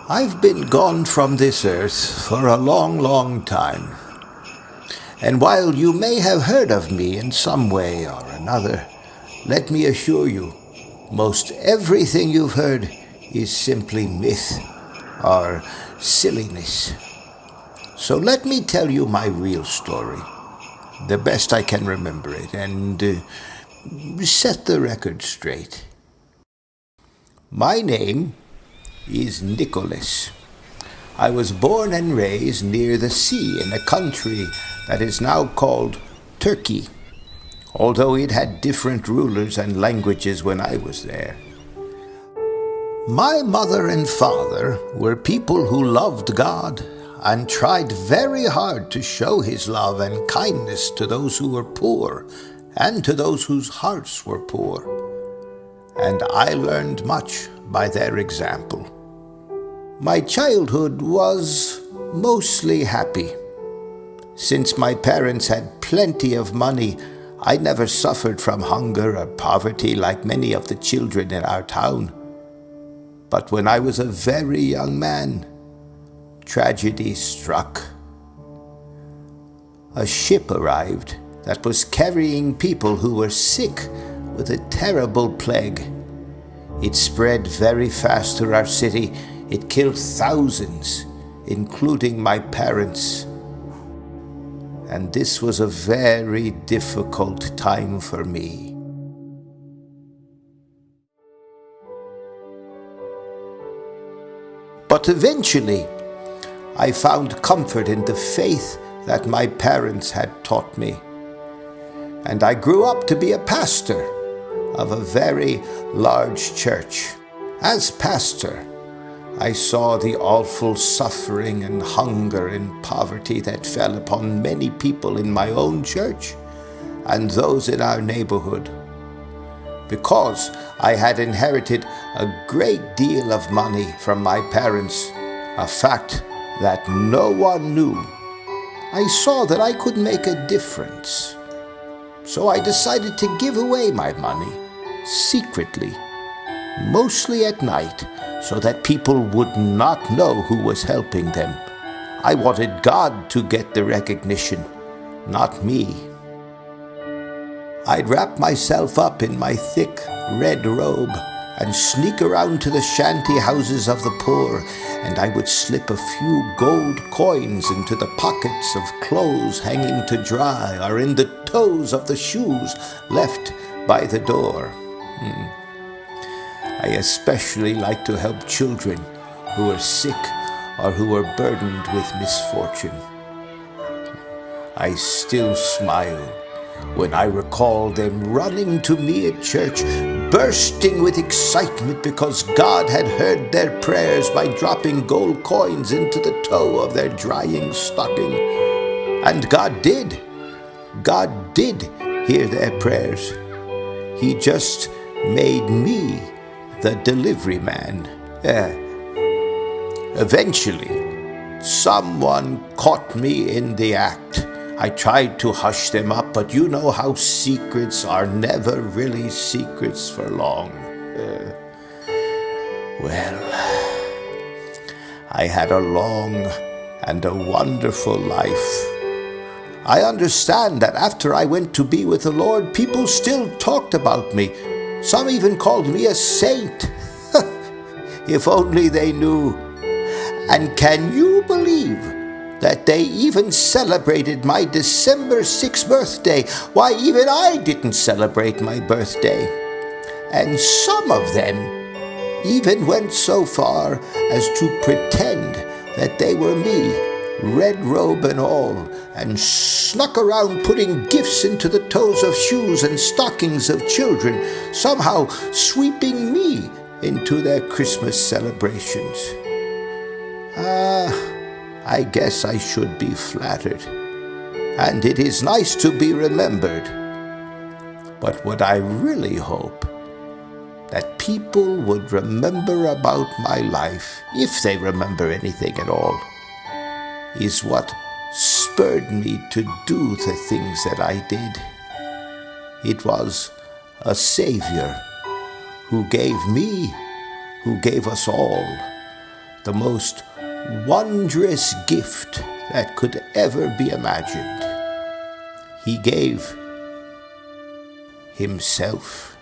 I've been gone from this earth for a long, long time. And while you may have heard of me in some way or another, let me assure you, most everything you've heard is simply myth or silliness. So let me tell you my real story, the best I can remember it, and set the record straight. My name is Nicholas. I was born and raised near the sea in a country that is now called Turkey, although it had different rulers and languages when I was there. My mother and father were people who loved God and tried very hard to show His love and kindness to those who were poor and to those whose hearts were poor. And I learned much by their example. My childhood was mostly happy. Since my parents had plenty of money, I never suffered from hunger or poverty like many of the children in our town. But when I was a very young man, tragedy struck. A ship arrived that was carrying people who were sick with a terrible plague. It spread very fast through our city. It killed thousands, including my parents. And this was a very difficult time for me. But eventually, I found comfort in the faith that my parents had taught me. And I grew up to be a pastor of a very large church. As pastor, I saw the awful suffering and hunger and poverty that fell upon many people in my own church and those in our neighborhood. Because I had inherited a great deal of money from my parents, a fact that no one knew, I saw that I could make a difference. So I decided to give away my money secretly, mostly at night, so that people would not know who was helping them. I wanted God to get the recognition, not me. I'd wrap myself up in my thick red robe and sneak around to the shanty houses of the poor, and I would slip a few gold coins into the pockets of clothes hanging to dry or in the toes of the shoes left by the door. I especially like to help children who were sick or who were burdened with misfortune. I still smile when I recall them running to me at church, bursting with excitement because God had heard their prayers by dropping gold coins into the toe of their drying stocking. And God did. God did hear their prayers. He just made me the delivery man. Eventually, someone caught me in the act. I tried to hush them up, but you know how secrets are never really secrets for long. I had a long and a wonderful life. I understand that after I went to be with the Lord, people still talked about me. Some even called me a saint. If only they knew. And can you believe that they even celebrated my December 6th birthday? Why, even I didn't celebrate my birthday. And some of them even went so far as to pretend that they were me, red robe and all, and snuck around putting gifts into the toes of shoes and stockings of children, somehow sweeping me into their Christmas celebrations. I guess I should be flattered, and it is nice to be remembered. But what I really hope that people would remember about my life, if they remember anything at all, is what spurred me to do the things that I did. It was a Savior who gave me, who gave us all, the most wondrous gift that could ever be imagined. He gave himself.